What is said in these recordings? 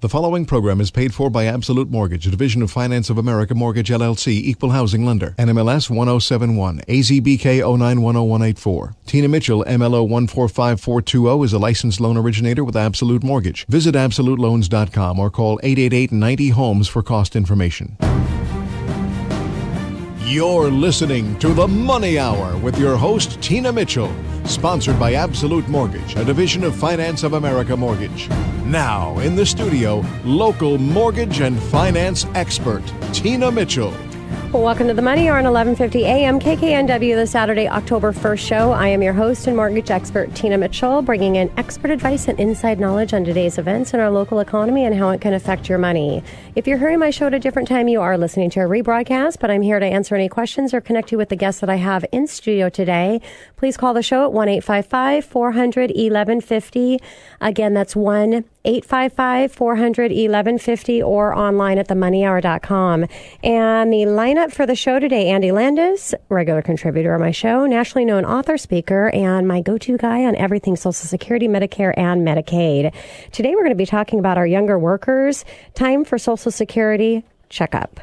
The following program is paid for by Absolute Mortgage, a division of Finance of America Mortgage LLC, Equal Housing Lender, NMLS 1071, AZBK 0910184. Tina Mitchell, MLO 145420, is a licensed loan originator with Absolute Mortgage. Visit AbsoluteLoans.com or call 888-90-HOMES for cost information. You're listening to The Money Hour with your host, Tina Mitchell, sponsored by Absolute Mortgage, a division of Finance of America Mortgage. Now, in the studio, local mortgage and finance expert, Tina Mitchell. Welcome to The Money Hour on 1150 AM KKNW, the Saturday, October 1st show. I am your host and mortgage expert, Tina Mitchell, bringing in expert advice and inside knowledge on today's events in our local economy and how it can affect your money. If you're hearing my show at a different time, you are listening to a rebroadcast, but I'm here to answer any questions or connect you with the guests that I have in studio today. Please call the show at 1-855-400-1150. Again, that's 1-855-400-1150 or online at themoneyhour.com. And the lineup for the show today, Andy Landis, regular contributor on my show, nationally known author, speaker, and my go-to guy on everything Social Security, Medicare, and Medicaid. Today we're going to be talking about our younger workers, time for Social Security checkup.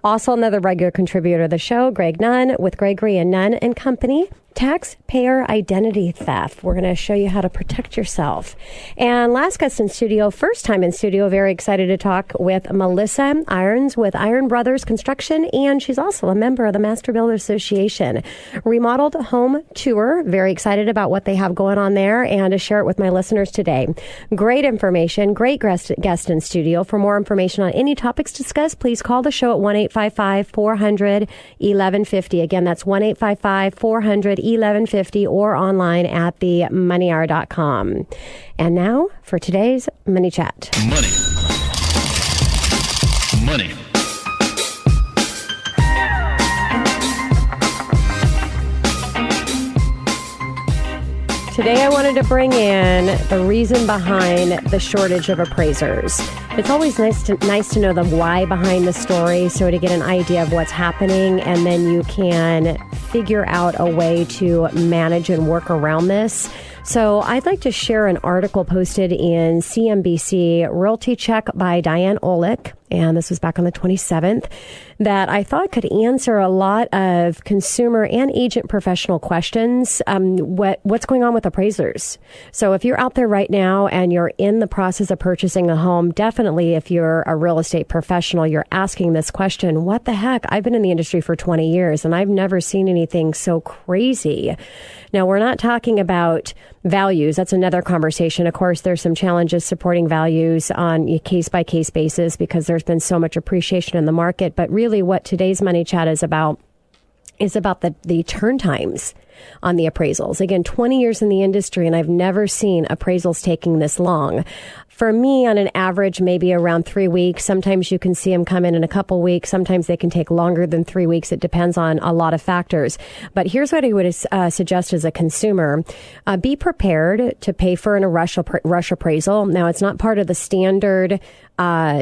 Also another regular contributor to the show, Greg Nunn with Gregory and Nunn and Company. Taxpayer identity theft. We're going to show you how to protect yourself. And last guest in studio, first time in studio, very excited to talk with Melissa Irons with Iron Brothers Construction, and she's also a member of the Master Builder Association. Remodeled home tour. Very excited about what they have going on there and to share it with my listeners today. Great information, great guest in studio. For more information on any topics discussed, please call the show at 1-855-400-1150. Again, that's 1-855-400-1150 or online at themoneyhour.com. And now for today's Money Chat. Money. Today I wanted to bring in the reason behind the shortage of appraisers. It's always nice to know the why behind the story, so to get an idea of what's happening, and then you can figure out a way to manage and work around this. So I'd like to share an article posted in CNBC, Realty Check by Diane Olick, and this was back on the 27th, that I thought could answer a lot of consumer and agent professional questions. What's going on with appraisers? So if you're out there right now and you're in the process of purchasing a home, definitely if you're a real estate professional, you're asking this question, what the heck? I've been in the industry for 20 years and I've never seen anything so crazy. Now, we're not talking about values. That's another conversation. Of course, there's some challenges supporting values on a case-by-case basis because there's been so much appreciation in the market. But really what today's Money Chat is about the turn times on the appraisals. Again, 20 years in the industry, and I've never seen appraisals taking this long. For me, on an average, maybe around 3 weeks. Sometimes you can see them come in a couple weeks. Sometimes they can take longer than 3 weeks. It depends on a lot of factors. But here's what I would suggest as a consumer. Be prepared to pay for a rush appraisal. Now, it's not part of the standard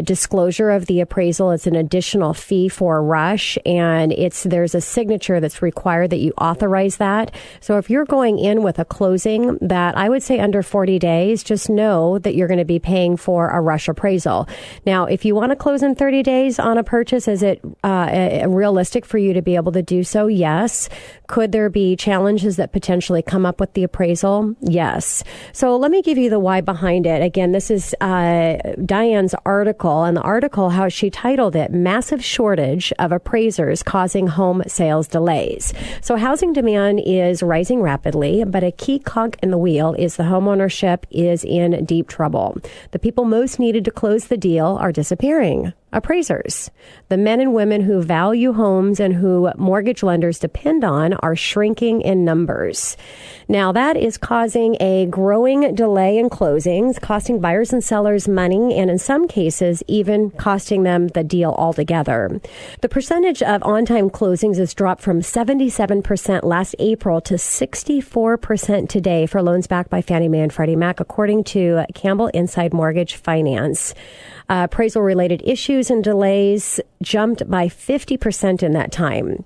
disclosure of the appraisal. It's an additional fee for a rush, and there's a signature that's required that you authorize that. So if you're going in with a closing that I would say under 40 days, just know that you're going to be paying for a rush appraisal. Now, if you want to close in 30 days on a purchase, is it realistic for you to be able to do so? Yes. Could there be challenges that potentially come up with the appraisal? Yes. So let me give you the why behind it. Again, this is Diane's article, and the article, how she titled it, Massive Shortage of Appraisers Causing Home Sales Delays. So housing demand is rising rapidly, but a key cog in the wheel is the homeownership is in deep trouble. The people most needed to close the deal are disappearing. Appraisers. The men and women who value homes and who mortgage lenders depend on are shrinking in numbers. Now, that is causing a growing delay in closings, costing buyers and sellers money, and in some cases, even costing them the deal altogether. The percentage of on-time closings has dropped from 77% last April to 64% today for loans backed by Fannie Mae and Freddie Mac, according to Campbell Inside Mortgage Finance. Appraisal-related issues and delays jumped by 50% in that time.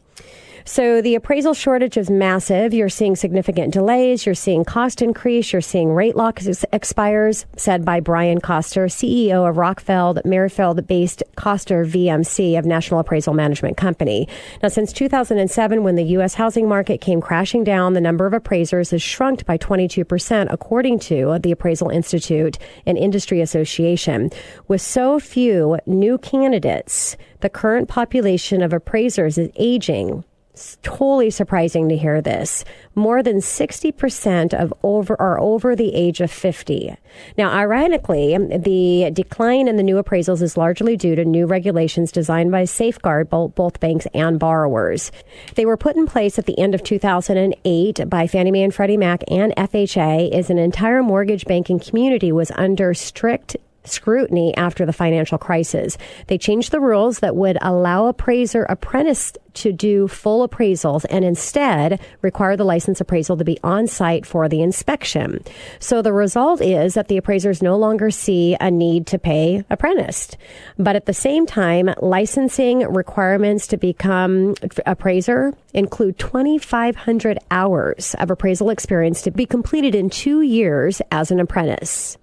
So the appraisal shortage is massive. You're seeing significant delays. You're seeing cost increase. You're seeing rate lock expires, said by Brian Koster, CEO of Rockfeld, Merrifield-based Koster VMC of National Appraisal Management Company. Now, since 2007, when the U.S. housing market came crashing down, the number of appraisers has shrunk by 22%, according to the Appraisal Institute and Industry Association. With so few new candidates, the current population of appraisers is aging. It's totally surprising to hear this. More than 60% are over the age of 50. Now, ironically, the decline in the new appraisals is largely due to new regulations designed by safeguard both banks and borrowers. They were put in place at the end of 2008 by Fannie Mae and Freddie Mac and FHA as an entire mortgage banking community was under strict scrutiny after the financial crisis. They changed the rules that would allow apprentice to do full appraisals and instead require the license appraisal to be on site for the inspection. So the result is that the appraisers no longer see a need to pay apprentice. But at the same time, licensing requirements to become appraiser include 2,500 hours of appraisal experience to be completed in 2 years as an apprentice.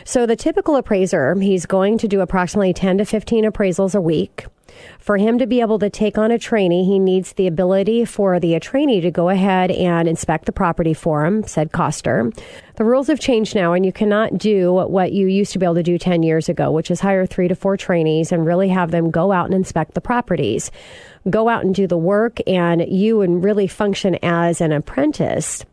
So the typical appraiser, he's going to do approximately 10 to 15 appraisals a week. For him to be able to take on a trainee, he needs the ability for the trainee to go ahead and inspect the property for him, said Koster. The rules have changed now, and you cannot do what you used to be able to do 10 years ago, which is hire 3 to 4 trainees and really have them go out and inspect the properties. Go out and do the work, and you would really function as an apprentice.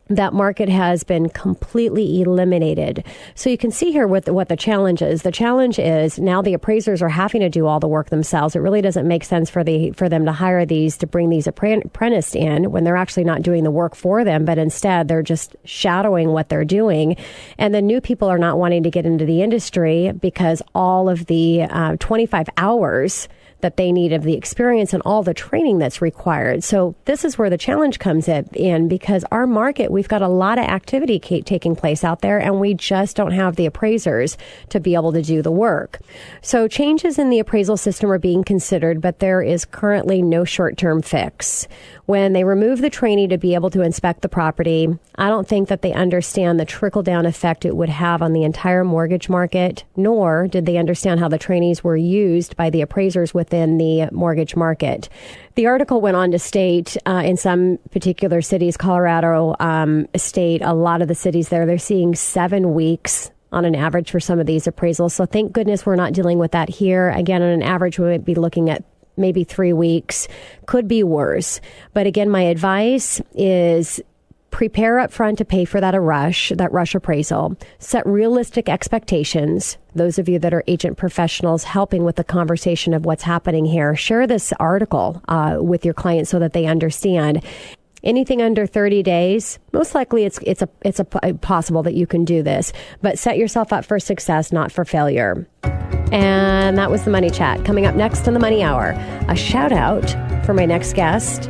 That market has been completely eliminated. So you can see here what the challenge is. The challenge is now the appraisers are having to do all the work themselves. It really doesn't make sense for them to hire to bring these apprentices in when they're actually not doing the work for them, but instead they're just shadowing what they're doing. And the new people are not wanting to get into the industry because all of the 25 hours that they need of the experience and all the training that's required. So this is where the challenge comes in because our market, we've got a lot of activity taking place out there, and we just don't have the appraisers to be able to do the work. So changes in the appraisal system are being considered, but there is currently no short-term fix. When they remove the trainee to be able to inspect the property, I don't think that they understand the trickle-down effect it would have on the entire mortgage market, nor did they understand how the trainees were used by the appraisers within the mortgage market. The article went on to state in some particular cities, Colorado state, a lot of the cities there, they're seeing 7 weeks on an average for some of these appraisals. So thank goodness we're not dealing with that here. Again, on an average, we might be looking at maybe 3 weeks, could be worse. But again, my advice is prepare up front to pay for that rush appraisal. Set realistic expectations. Those of you that are agent professionals helping with the conversation of what's happening here, share this article with your clients so that they understand. Anything under 30 days, most likely it's possible that you can do this, but set yourself up for success, not for failure. And that was the Money Chat. Coming up next on the Money Hour, a shout out for my next guest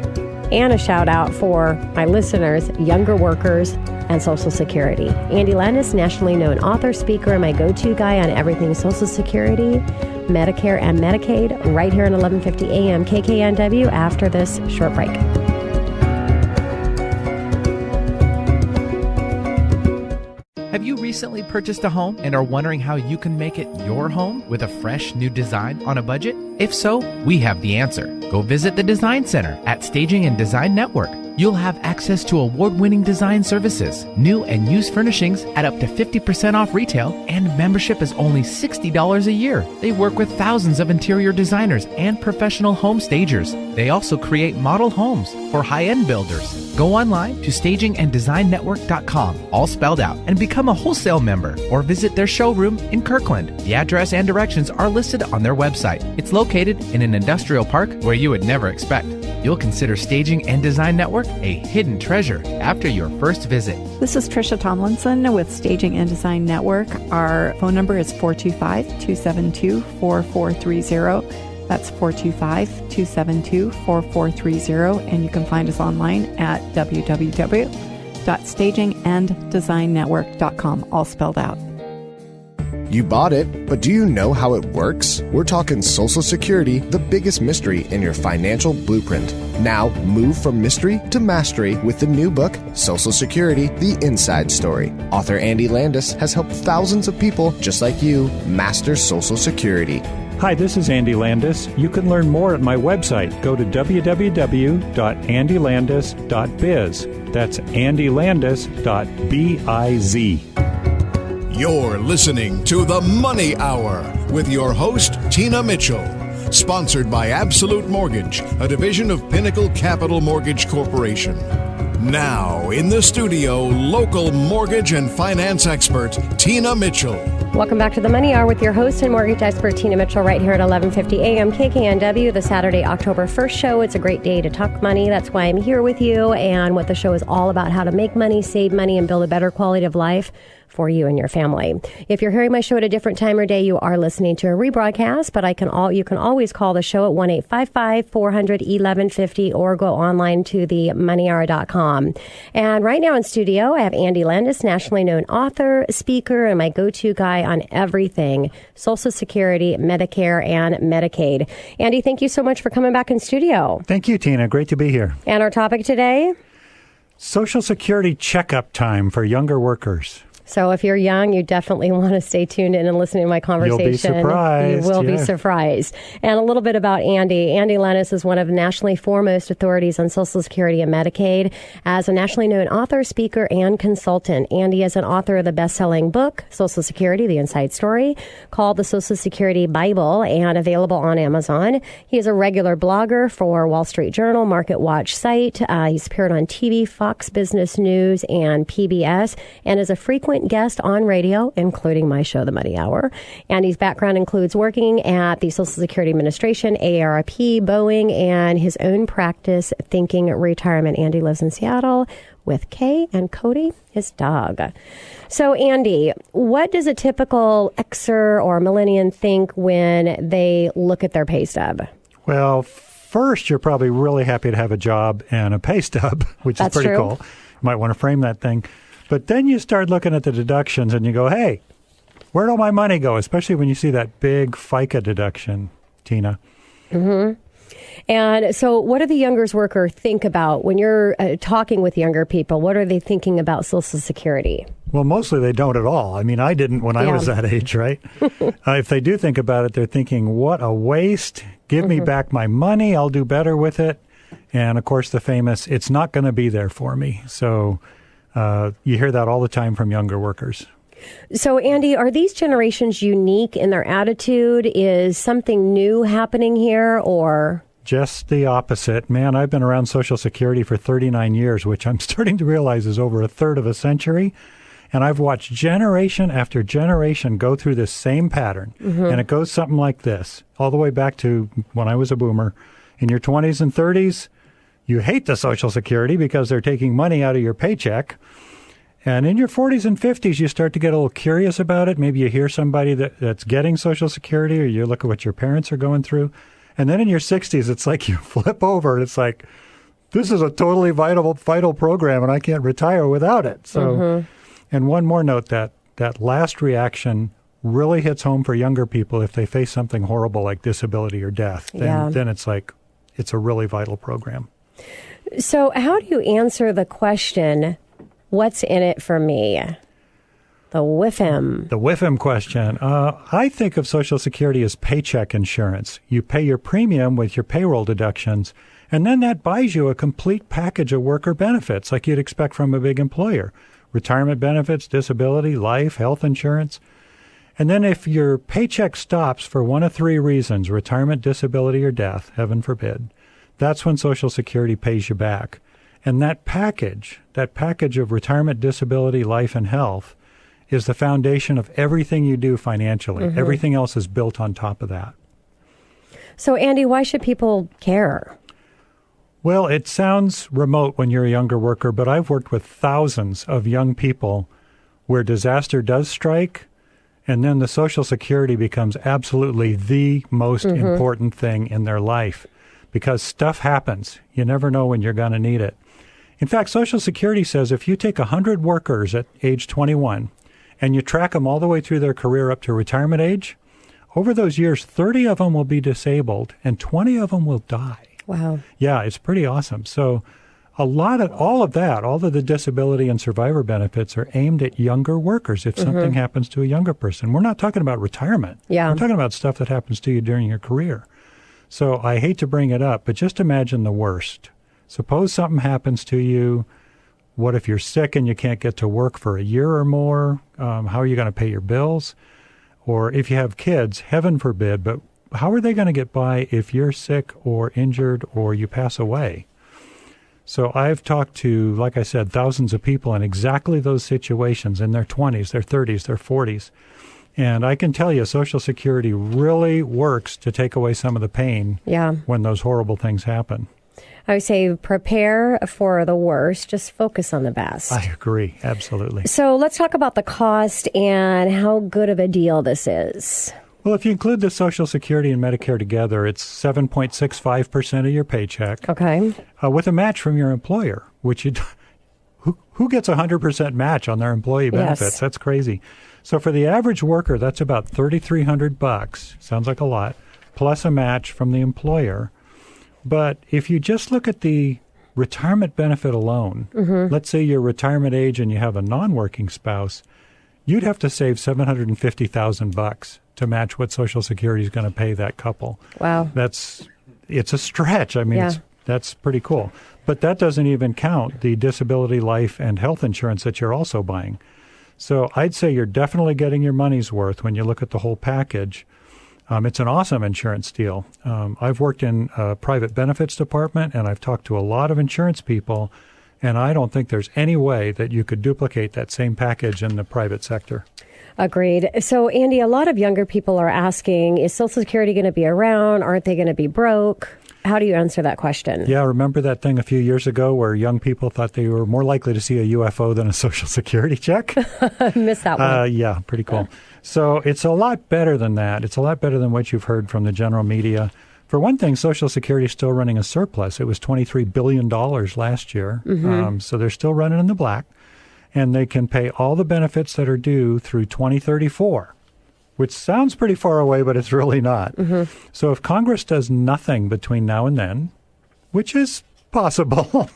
and a shout out for my listeners, younger workers, and Social Security. Andy Landis, nationally known author, speaker, and my go-to guy on everything Social Security, Medicare, and Medicaid, right here on 1150 AM KKNW after this short break. Have you recently purchased a home and are wondering how you can make it your home with a fresh new design on a budget? If so, we have the answer. Go visit the Design Center at Staging and Design Network. You'll have access to award-winning design services, new and used furnishings at up to 50% off retail, and membership is only $60 a year. They work with thousands of interior designers and professional home stagers. They also create model homes for high-end builders. Go online to staginganddesignetwork.com, all spelled out, and become a wholesale member or visit their showroom in Kirkland. The address and directions are listed on their website. It's located in an industrial park where you would never expect. You'll consider Staging and Design Network a hidden treasure after your first visit. This is Tricia Tomlinson with Staging and Design Network. Our phone number is 425-272-4430. That's 425-272-4430. And you can find us online at www.staginganddesignetwork.com, all spelled out. You bought it, but do you know how it works? We're talking Social Security, the biggest mystery in your financial blueprint. Now, move from mystery to mastery with the new book, Social Security, The Inside Story. Author Andy Landis has helped thousands of people just like you master Social Security. Hi, this is Andy Landis. You can learn more at my website. Go to www.andylandis.biz. That's andylandis.biz. You're listening to The Money Hour with your host, Tina Mitchell. Sponsored by Absolute Mortgage, a division of Pinnacle Capital Mortgage Corporation. Now, in the studio, local mortgage and finance expert, Tina Mitchell. Welcome back to the Money Hour with your host and mortgage expert, Tina Mitchell, right here at 11:50 a.m. KKNW, the Saturday, October 1st show. It's a great day to talk money. That's why I'm here with you, and what the show is all about, how to make money, save money, and build a better quality of life for you and your family. If you're hearing my show at a different time or day, you are listening to a rebroadcast, but you can always call the show at 1-855-400-1150 or go online to themoneyhour.com. And right now in studio, I have Andy Landis, nationally known author, speaker, and my go-to guy on everything Social Security, Medicare, and Medicaid. Andy, thank you so much for coming back in studio. Thank you, Tina. Great to be here. And our topic today? Social Security checkup time for younger workers. So if you're young, you definitely want to stay tuned in and listen to my conversation. You'll be surprised. You will be surprised. And a little bit about Andy. Andy Landis is one of the nationally foremost authorities on Social Security and Medicaid. As a nationally known author, speaker, and consultant, Andy is an author of the best-selling book, Social Security, The Inside Story, called the Social Security Bible, and available on Amazon. He is a regular blogger for Wall Street Journal, Market Watch site. He's appeared on TV, Fox Business News, and PBS, and is a frequent guest on radio, including my show, The Money Hour. Andy's background includes working at the Social Security Administration, AARP, Boeing, and his own practice, Thinking Retirement. Andy lives in Seattle with Kay and Cody, his dog. So, Andy, what does a typical Xer or millennial think when they look at their pay stub? Well, first, you're probably really happy to have a job and a pay stub, which is pretty cool. You might want to frame that thing. But then you start looking at the deductions and you go, hey, where'd all my money go? Especially when you see that big FICA deduction, Tina. Mm-hmm. And so what do the younger worker think about when you're talking with younger people? What are they thinking about Social Security? Well, mostly they don't at all. I mean, I didn't when I was that age, right? If they do think about it, they're thinking, what a waste. Give me back my money. I'll do better with it. And, of course, the famous, it's not going to be there for me. So you hear that all the time from younger workers. So, Andy, are these generations unique in their attitude? Is something new happening here, or? Just the opposite. Man, I've been around Social Security for 39 years, which I'm starting to realize is over a third of a century. And I've watched generation after generation go through this same pattern. Mm-hmm. And it goes something like this, all the way back to when I was a boomer. In your 20s and 30s, you hate the Social Security because they're taking money out of your paycheck. And in your 40s and 50s, you start to get a little curious about it. Maybe you hear somebody that's getting Social Security, or you look at what your parents are going through. And then in your 60s, it's like you flip over and it's like, this is a totally vital program and I can't retire without it. So, and one more note, that last reaction really hits home for younger people if they face something horrible like disability or death. Then it's like, it's a really vital program. So how do you answer the question, what's in it for me? The WIFM. The WIFM question. I think of Social Security as paycheck insurance. You pay your premium with your payroll deductions, and then that buys you a complete package of worker benefits like you'd expect from a big employer. Retirement benefits, disability, life, health insurance. And then if your paycheck stops for one of three reasons, retirement, disability, or death, heaven forbid, that's when Social Security pays you back. And that package of retirement, disability, life, and health is the foundation of everything you do financially. Mm-hmm. Everything else is built on top of that. So, Andy, why should people care? Well, it sounds remote when you're a younger worker, but I've worked with thousands of young people where disaster does strike, and then the Social Security becomes absolutely the most important thing in their life because stuff happens. You never know when you're going to need it. In fact, Social Security says if you take 100 workers at age 21 and you track them all the way through their career up to retirement age, over those years, 30 of them will be disabled and 20 of them will die. Wow. Yeah, it's pretty awesome. So all of the disability and survivor benefits are aimed at younger workers if something happens to a younger person. We're not talking about retirement. Yeah. We're talking about stuff that happens to you during your career. So I hate to bring it up, but just imagine the worst. Suppose something happens to you. What if you're sick and you can't get to work for a year or more? How are you going to pay your bills? Or if you have kids, heaven forbid, but how are they going to get by if you're sick or injured or you pass away? So I've talked to, like I said, thousands of people in exactly those situations in their 20s, their 30s, their 40s. And I can tell you Social Security really works to take away some of the pain when those horrible things happen. I would say prepare for the worst, just focus on the best. I agree, absolutely. So let's talk about the cost and how good of a deal this is. Well, if you include the Social Security and Medicare together, it's 7.65% of your paycheck. Okay. With a match from your employer, which who gets a 100% match on their employee benefits? Yes. That's crazy. So for the average worker, that's about $3,300. Sounds like a lot, plus a match from the employer. But if you just look at the retirement benefit alone, let's say your retirement age and you have a non-working spouse, you'd have to save $750,000 to match what Social Security is going to pay that couple. Wow. It's a stretch. I mean, that's pretty cool. But that doesn't even count the disability, life, and health insurance that you're also buying. So I'd say you're definitely getting your money's worth when you look at the whole package. It's an awesome insurance deal. I've worked in a private benefits department, and I've talked to a lot of insurance people, and I don't think there's any way that you could duplicate that same package in the private sector. Agreed. So, Andy, a lot of younger people are asking, is Social Security going to be around? Aren't they going to be broke? How do you answer that question? Yeah, remember that thing a few years ago where young people thought they were more likely to see a UFO than a Social Security check? Missed that one. Yeah, pretty cool. So it's a lot better than that. It's a lot better than what you've heard from the general media. For one thing, Social Security is still running a surplus. It was $23 billion last year. So they're still running in the black. And they can pay all the benefits that are due through 2034. Which sounds pretty far away, but it's really not. So if Congress does nothing between now and then, which is possible,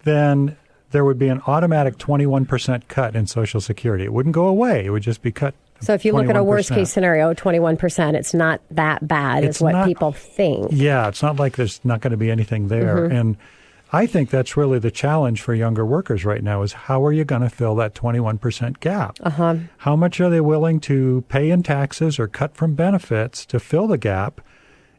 then there would be an automatic 21% cut in Social Security. It wouldn't go away. It would just be cut. So if you look at a worst case scenario, 21%, it's not that bad is what people think. Yeah, it's not like there's not going to be anything there. And I think that's really the challenge for younger workers right now is how are you going to fill that 21% gap? How much are they willing to pay in taxes or cut from benefits to fill the gap?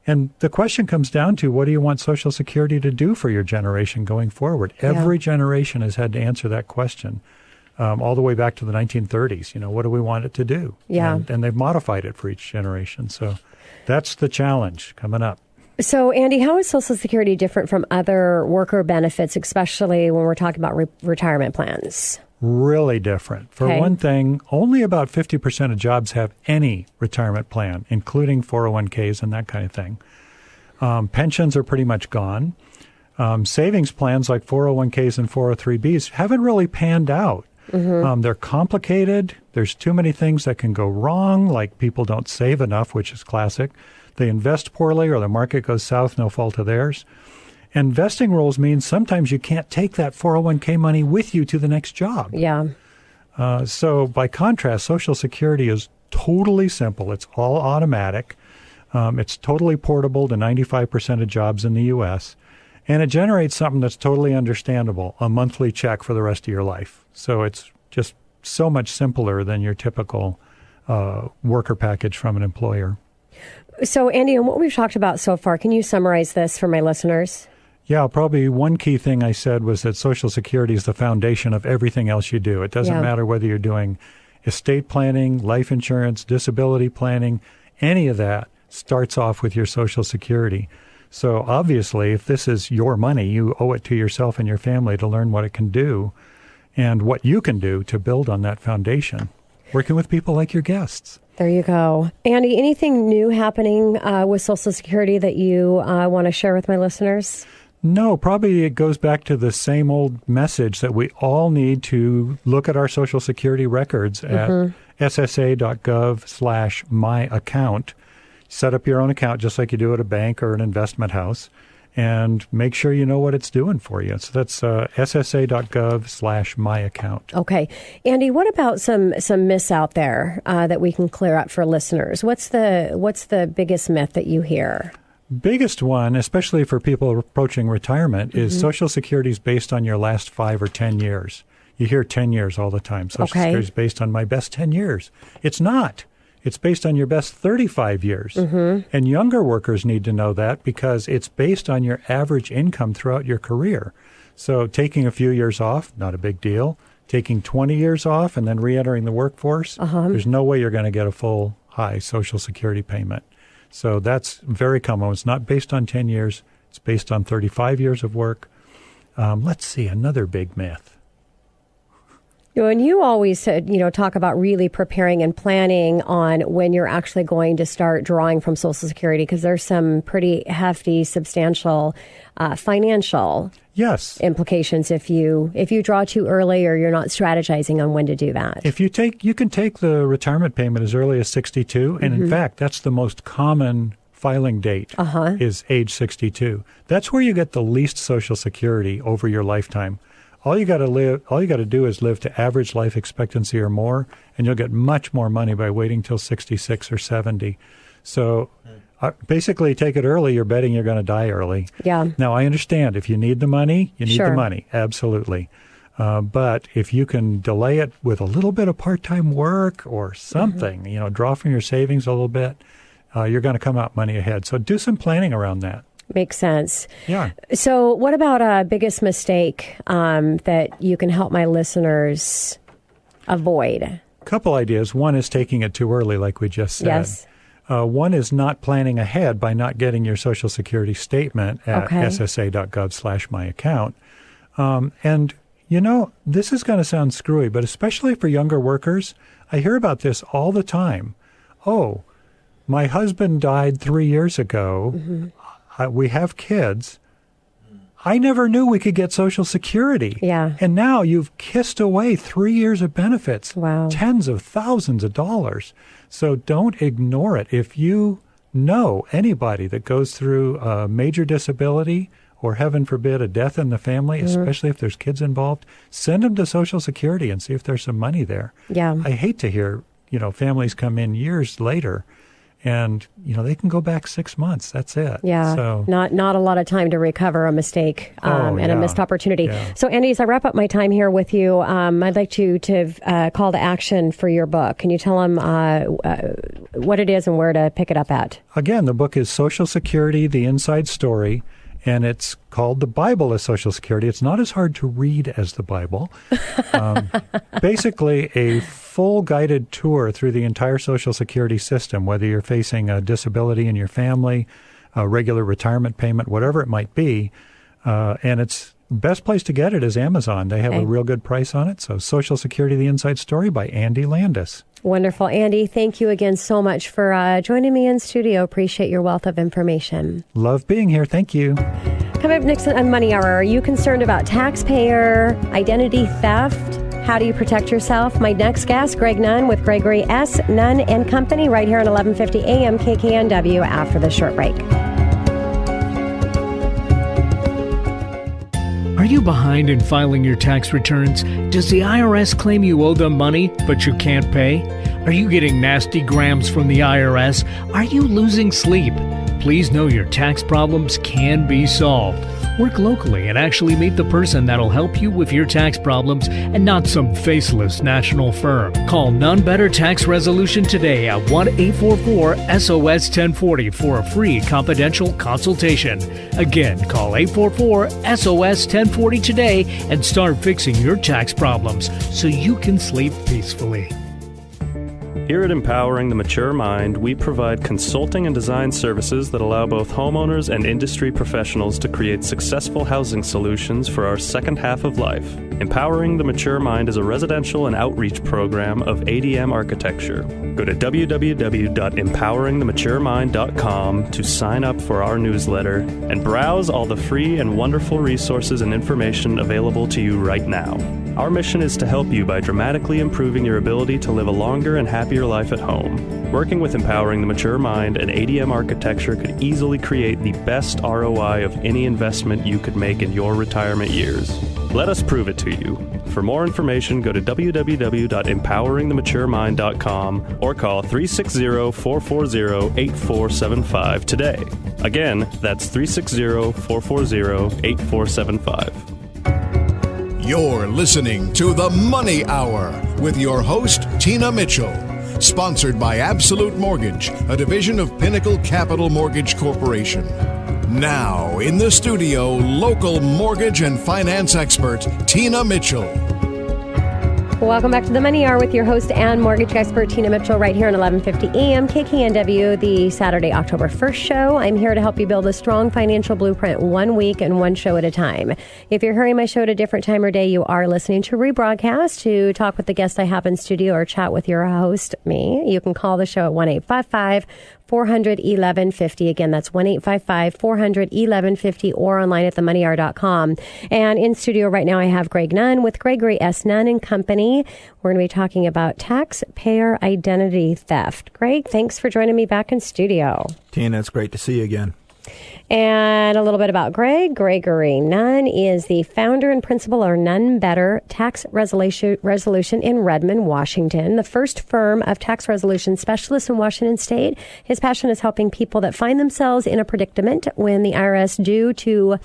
And the question comes down to what do you want Social Security to do for your generation going forward? Every generation has had to answer that question all the way back to the 1930s. You know, what do we want it to do? And they've modified it for each generation. So that's the challenge coming up. So, Andy, how is Social Security different from other worker benefits, especially when we're talking about retirement plans? Really different. For one thing, only about 50% of jobs have any retirement plan, including 401ks and that kind of thing. Pensions are pretty much gone. Savings plans like 401ks and 403bs haven't really panned out. They're complicated. There's too many things that can go wrong, like people don't save enough, which is classic. They invest poorly or the market goes south, no fault of theirs. Investing rules mean sometimes you can't take that 401k money with you to the next job. So by contrast, Social Security is totally simple. It's all automatic. It's totally portable to 95% of jobs in the U.S. And it generates something that's totally understandable, a monthly check for the rest of your life. So it's just so much simpler than your typical worker package from an employer. So, Andy, on what we've talked about so far, can you summarize this for my listeners? Yeah, probably one key thing I said was that Social Security is the foundation of everything else you do. It doesn't matter whether you're doing estate planning, life insurance, disability planning, any of that starts off with your Social Security. So obviously, if this is your money, you owe it to yourself and your family to learn what it can do and what you can do to build on that foundation, working with people like your guests. There you go. Andy, anything new happening with Social Security that you want to share with my listeners? No, probably it goes back to the same old message that we all need to look at our Social Security records at ssa.gov/myaccount. Set up your own account just like you do at a bank or an investment house, and make sure you know what it's doing for you. So that's ssa.gov/myaccount. Okay. Andy, what about some myths out there that we can clear up for listeners? What's the biggest myth that you hear? Biggest one, especially for people approaching retirement, is Social Security is based on your last 5 or 10 years. You hear 10 years all the time. Social Security is based on my best 10 years. It's not. It's based on your best 35 years. And younger workers need to know that because it's based on your average income throughout your career. So taking a few years off, not a big deal. Taking 20 years off and then re-entering the workforce, there's no way you're going to get a full high Social Security payment. So that's very common. It's not based on 10 years. It's based on 35 years of work. Let's see, another big myth. And you always said, talk about really preparing and planning on when you're actually going to start drawing from Social Security, because there's some pretty hefty, substantial financial implications if you draw too early or you're not strategizing on when to do that. You can take the retirement payment as early as 62, and in fact, that's the most common filing date is age 62. That's where you get the least Social Security over your lifetime. All you got to do is live to average life expectancy or more, and you'll get much more money by waiting till 66 or 70. So basically, take it early. You're betting you're going to die early. Yeah. Now, I understand if you need the money, you need the money. Absolutely. But if you can delay it with a little bit of part-time work or something, draw from your savings a little bit, you're going to come out money ahead. So do some planning around that. Makes sense. Yeah. So what about a biggest mistake that you can help my listeners avoid? A couple ideas. One is taking it too early, like we just said. Yes. One is not planning ahead by not getting your Social Security statement at ssa.gov/myaccount. And, this is going to sound screwy, but especially for younger workers, I hear about this all the time. Oh, my husband died 3 years ago. We have kids. I never knew we could get Social Security. Yeah. And now you've kissed away 3 years of benefits. Wow. Tens of thousands of dollars. So don't ignore it. If you know anybody that goes through a major disability or, heaven forbid, a death in the family, especially if there's kids involved, send them to Social Security and see if there's some money there. Yeah. I hate to hear, families come in years later and, they can go back 6 months. That's it. Yeah. So, not a lot of time to recover a mistake and a missed opportunity. Yeah. So, Andy, as I wrap up my time here with you, I'd like to call to action for your book. Can you tell them what it is and where to pick it up at? Again, the book is Social Security, The Inside Story, and it's called The Bible of Social Security. It's not as hard to read as the Bible. Basically, a full guided tour through the entire Social Security system, whether you're facing a disability in your family, a regular retirement payment, whatever it might be. And it's best place to get it is Amazon. They have a real good price on it. So Social Security, The Inside Story by Andy Landis. Wonderful. Andy, thank you again so much for joining me in studio. Appreciate your wealth of information. Love being here. Thank you. Coming up next on Money Hour, are you concerned about taxpayer identity theft? How do you protect yourself? My next guest, Greg Nunn with Gregory S. Nunn and Company, right here on 1150 AM KKNW after the short break. Are you behind in filing your tax returns? Does the IRS claim you owe them money, but you can't pay? Are you getting nasty grams from the IRS? Are you losing sleep? Please know your tax problems can be solved. Work locally and actually meet the person that'll help you with your tax problems and not some faceless national firm. Call None Better Tax Resolution today at 1-844-SOS-1040 for a free confidential consultation. Again, call 844-SOS-1040 today and start fixing your tax problems so you can sleep peacefully. Here at Empowering the Mature Mind, we provide consulting and design services that allow both homeowners and industry professionals to create successful housing solutions for our second half of life. Empowering the Mature Mind is a residential and outreach program of ADM Architecture. Go to www.empoweringthematuremind.com to sign up for our newsletter and browse all the free and wonderful resources and information available to you right now. Our mission is to help you by dramatically improving your ability to live a longer and happier life at home. Working with Empowering the Mature Mind and ADM Architecture could easily create the best ROI of any investment you could make in your retirement years. Let us prove it to you. For more information, go to www.empoweringthematuremind.com or call 360-440-8475 today. Again, that's 360-440-8475. You're listening to The Money Hour with your host, Tina Mitchell. Sponsored by Absolute Mortgage, a division of Pinnacle Capital Mortgage Corporation. Now, in the studio, local mortgage and finance expert, Tina Mitchell. Welcome back to the Money Hour with your host and mortgage expert, Tina Mitchell, right here on 1150 AM KKNW, the Saturday, October 1st show. I'm here to help you build a strong financial blueprint 1 week and one show at a time. If you're hearing my show at a different time or day, you are listening to rebroadcast. To talk with the guest I have in studio or chat with your host, me, you can call the show at 1-855-400-1150. Again, that's 1-855-400-1150 or online at themoneyhour.com. And in studio right now, I have Greg Nunn with Gregory S. Nunn and Company. We're going to be talking about taxpayer identity theft. Greg, thanks for joining me back in studio. Tina, it's great to see you again. And a little bit about Greg. Gregory Nunn is the founder and principal of Nunn Better Tax Resolution in Redmond, Washington, the first firm of tax resolution specialists in Washington State. His passion is helping people that find themselves in a predicament when the IRS due to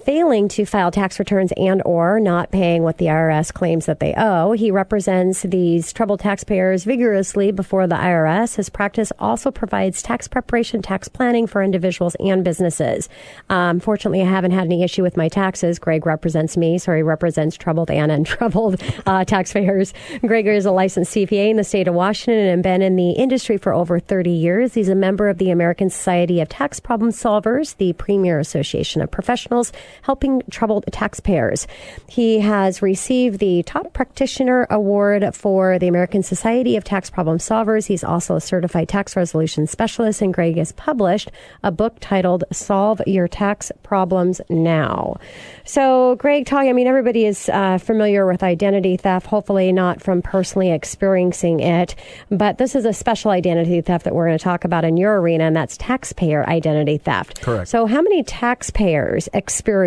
failing to file tax returns and or not paying what the IRS claims that they owe. He represents these troubled taxpayers vigorously before the IRS. His practice also provides tax preparation, tax planning for individuals and businesses. Fortunately, I haven't had any issue with my taxes. Greg represents me, so he represents troubled and untroubled taxpayers. Gregory is a licensed CPA in the state of Washington and been in the industry for over 30 years. He's a member of the American Society of Tax Problem Solvers, the premier association of professionals helping troubled taxpayers. He has received the Top Practitioner Award for the American Society of Tax Problem Solvers. He's also a certified tax resolution specialist, and Greg has published a book titled Solve Your Tax Problems Now. So, Greg, everybody is familiar with identity theft, hopefully not from personally experiencing it, but this is a special identity theft that we're going to talk about in your arena, and that's taxpayer identity theft. Correct. So how many taxpayers experience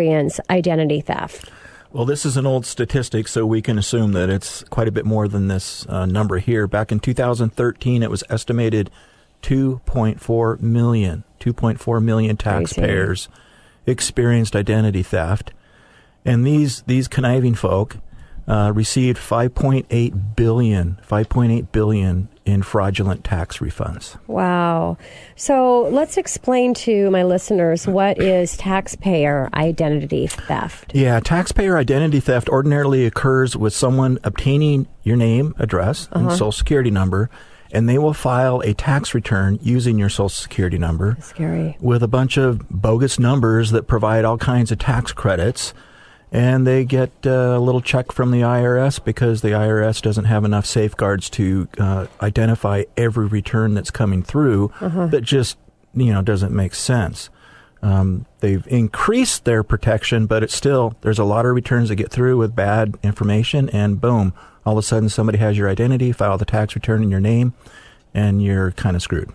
identity theft? Well, this is an old statistic, so we can assume that it's quite a bit more than this number here. Back in 2013, it was estimated 2.4 million taxpayers experienced identity theft. And these conniving folk received $5.8 billion in fraudulent tax refunds. Wow. So let's explain to my listeners, what is taxpayer identity theft? Yeah, taxpayer identity theft ordinarily occurs with someone obtaining your name, address, and social security number, and they will file a tax return using your social security number. Scary. With a bunch of bogus numbers that provide all kinds of tax credits. And they get a little check from the IRS because the IRS doesn't have enough safeguards to identify every return that's coming through that just, doesn't make sense. They've increased their protection, but it's still, there's a lot of returns that get through with bad information, and boom, all of a sudden somebody has your identity, file the tax return in your name, and you're kind of screwed.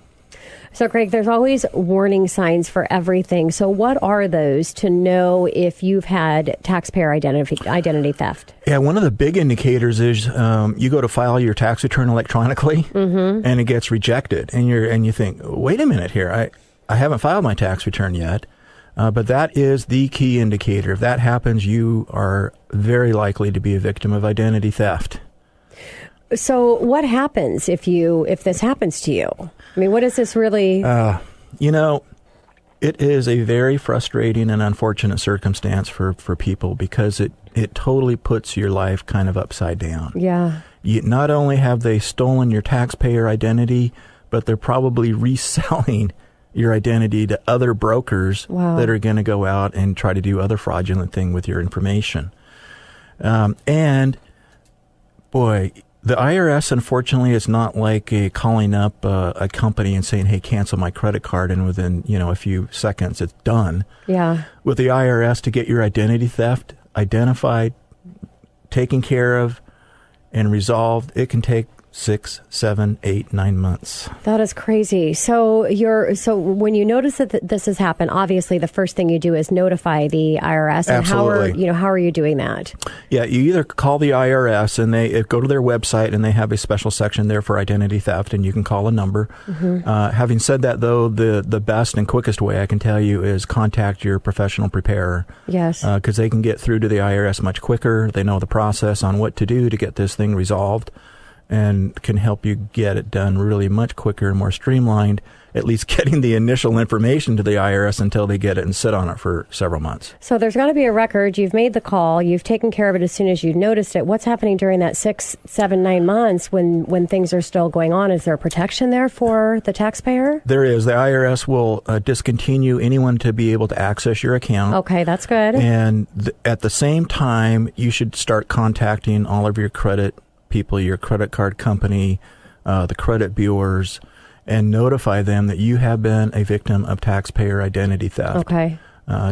So, Greg, there's always warning signs for everything. So what are those to know if you've had taxpayer identity theft? Yeah, one of the big indicators is you go to file your tax return electronically, and it gets rejected. And you think, wait a minute here, I haven't filed my tax return yet. But that is the key indicator. If that happens, you are very likely to be a victim of identity theft. So what happens if this happens to you? What is this really? It is a very frustrating and unfortunate circumstance for people because it totally puts your life kind of upside down. Yeah. not only have they stolen your taxpayer identity, but they're probably reselling your identity to other brokers that are going to go out and try to do other fraudulent thing with your information. And boy, the IRS, unfortunately, is not like calling up a company and saying, hey, cancel my credit card, and within, a few seconds it's done. Yeah. With the IRS, to get your identity theft identified, taken care of, and resolved, it can take 6, 7, 8, 9 months. That is crazy. So when you notice that this has happened, obviously the first thing you do is notify the IRS. And Absolutely. how are you doing that? Yeah, you either call the IRS and they go to their website and they have a special section there for identity theft, and you can call a number. Having said that, though, the best and quickest way I can tell you is contact your professional preparer. Yes. Because they can get through to the IRS much quicker. They know the process on what to do to get this thing resolved, and can help you get it done really much quicker and more streamlined, at least getting the initial information to the IRS until they get it and sit on it for several months. So there's got to be a record. You've made the call. You've taken care of it as soon as you noticed it. What's happening during that 6, 7, 9 months when things are still going on? Is there protection there for the taxpayer? There is. The IRS will discontinue anyone to be able to access your account. Okay, that's good. And at the same time, you should start contacting all of your credit people, your credit card company, the credit bureaus, and notify them that you have been a victim of taxpayer identity theft. Okay.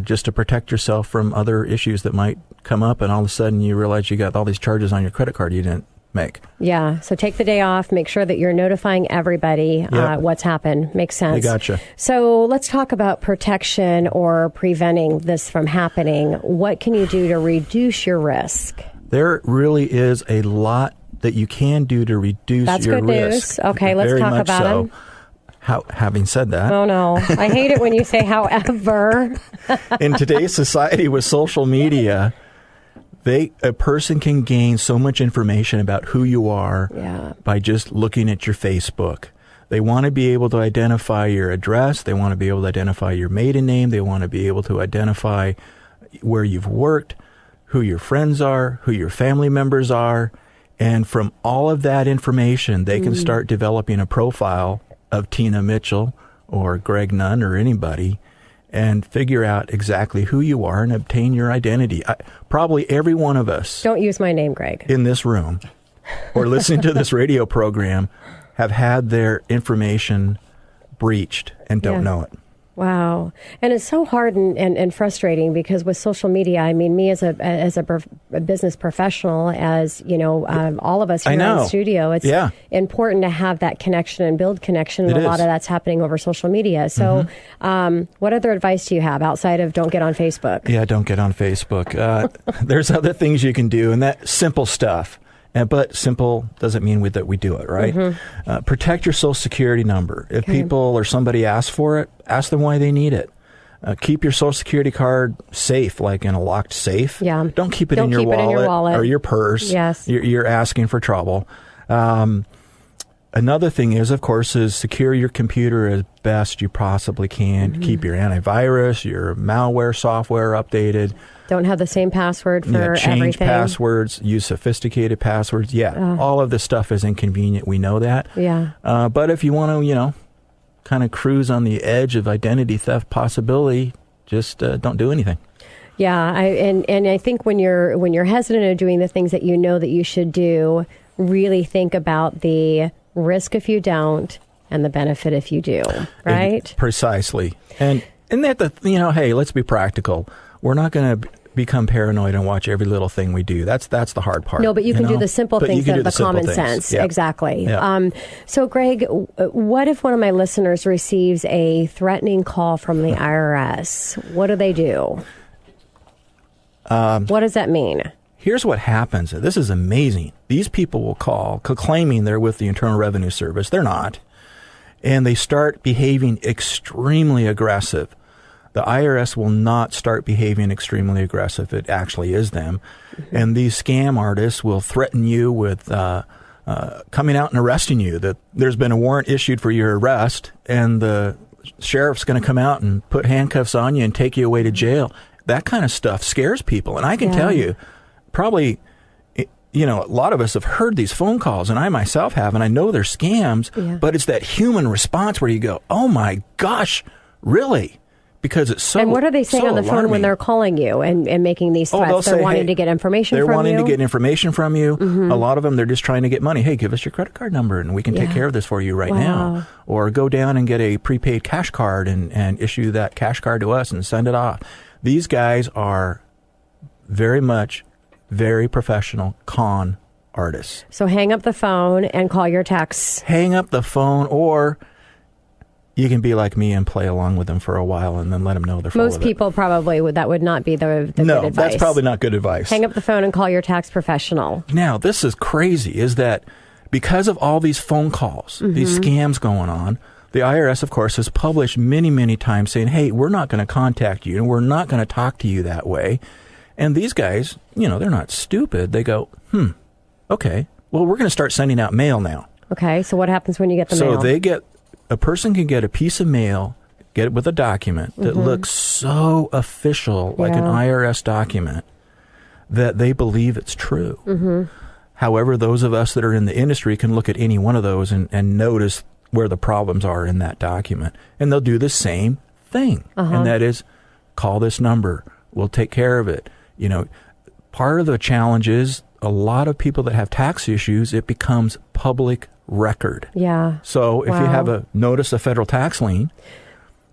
Just to protect yourself from other issues that might come up, and all of a sudden you realize you got all these charges on your credit card you didn't make. Yeah. So take the day off. Make sure that you're notifying everybody what's happened. Makes sense. I gotcha. So let's talk about protection or preventing this from happening. What can you do to reduce your risk? There really is a lot that you can do to reduce That's your good risk. News. Okay, let's Very talk much about so. them. Having said that, Oh no, I hate it when you say however. in today's society with social media, a person can gain so much information about who you are by just looking at your Facebook. They want to be able to identify your address. They want to be able to identify your maiden name. They want to be able to identify where you've worked, who your friends are, who your family members are. And from all of that information, they can start developing a profile of Tina Mitchell or Greg Nunn or anybody, and figure out exactly who you are and obtain your identity. Probably every one of us. Don't use my name, Greg. In this room or listening to this radio program have had their information breached and don't know it. Wow. And it's so hard and frustrating because with social media, I mean, me as a business professional, as you know, all of us here in the studio, it's important to have that connection and build connection. And a lot of that's happening over social media. So what other advice do you have outside of don't get on Facebook? Yeah, don't get on Facebook. There's other things you can do, and that simple stuff. But simple doesn't mean that we do it, right? Protect your Social Security number. If people or somebody asks for it, ask them why they need it. Keep your Social Security card safe, like in a locked safe. Yeah. Don't keep it in your wallet or your purse. Yes. You're asking for trouble. Another thing is, of course, is secure your computer as best you possibly can. Keep your antivirus, your malware software updated. Don't have the same password for change everything. Passwords, use sophisticated passwords. All of this stuff is inconvenient. We know that. Yeah. But if you want to, kind of cruise on the edge of identity theft possibility, just don't do anything. Yeah, and I think when you're hesitant of doing the things that you know that you should do, really think about the risk if you don't and the benefit if you do, right? Precisely. And that hey, let's be practical. We're not going to become paranoid and watch every little thing we do. That's the hard part. No, but you can do the simple things, the common sense. Yeah. Exactly. Yeah. So, Greg, what if one of my listeners receives a threatening call from the IRS? What do they do? What does that mean? Here's what happens. This is amazing. These people will call claiming they're with the Internal Revenue Service. They're not. And they start behaving extremely aggressive. The IRS will not start behaving extremely aggressive. It actually is them. And these scam artists will threaten you with coming out and arresting you, that there's been a warrant issued for your arrest, and the sheriff's going to come out and put handcuffs on you and take you away to jail. That kind of stuff scares people. And I can tell you, probably, a lot of us have heard these phone calls, and I myself have, and I know they're scams, but it's that human response where you go, oh my gosh, really? Because it's so. And what are they saying on the phone when they're calling you and making these threats? They're wanting to get information from you? They're wanting to get information from you. A lot of them, they're just trying to get money. Hey, give us your credit card number and we can take care of this for you right now. Or go down and get a prepaid cash card and issue that cash card to us and send it off. These guys are very much very professional con artists. So hang up the phone and call your tax. Hang up the phone, or you can be like me and play along with them for a while and then let them know they're full of it. Most people probably that would not be the good advice. No, that's probably not good advice. Hang up the phone and call your tax professional. Now, this is crazy, is that because of all these phone calls, these scams going on, the IRS, of course, has published many, many times saying, hey, we're not going to contact you and we're not going to talk to you that way. And these guys, they're not stupid. They go, okay, well, we're going to start sending out mail now. Okay, so what happens when you get the mail? So a person can get a piece of mail, get it with a document that looks so official, like an IRS document, that they believe it's true. However, those of us that are in the industry can look at any one of those and notice where the problems are in that document. And they'll do the same thing. And that is, call this number. We'll take care of it. Part of the challenge is a lot of people that have tax issues, it becomes public record. Yeah. So if you have a notice of federal tax lien.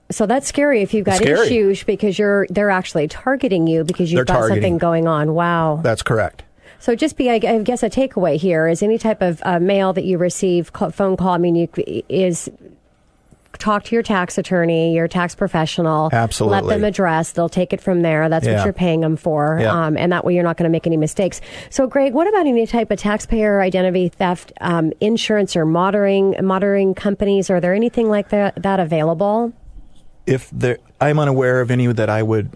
So that's scary if you've got issues because they're actually targeting you because you've got something going on. Wow. That's correct. So just I guess a takeaway here is any type of mail that you receive, phone call, talk to your tax attorney, your tax professional. Absolutely. Let them address. They'll take it from there. That's what you're paying them for. And that way you're not going to make any mistakes. So, Greg, what about any type of taxpayer identity theft, insurance or monitoring companies? Are there anything like that available? I'm unaware of any that I would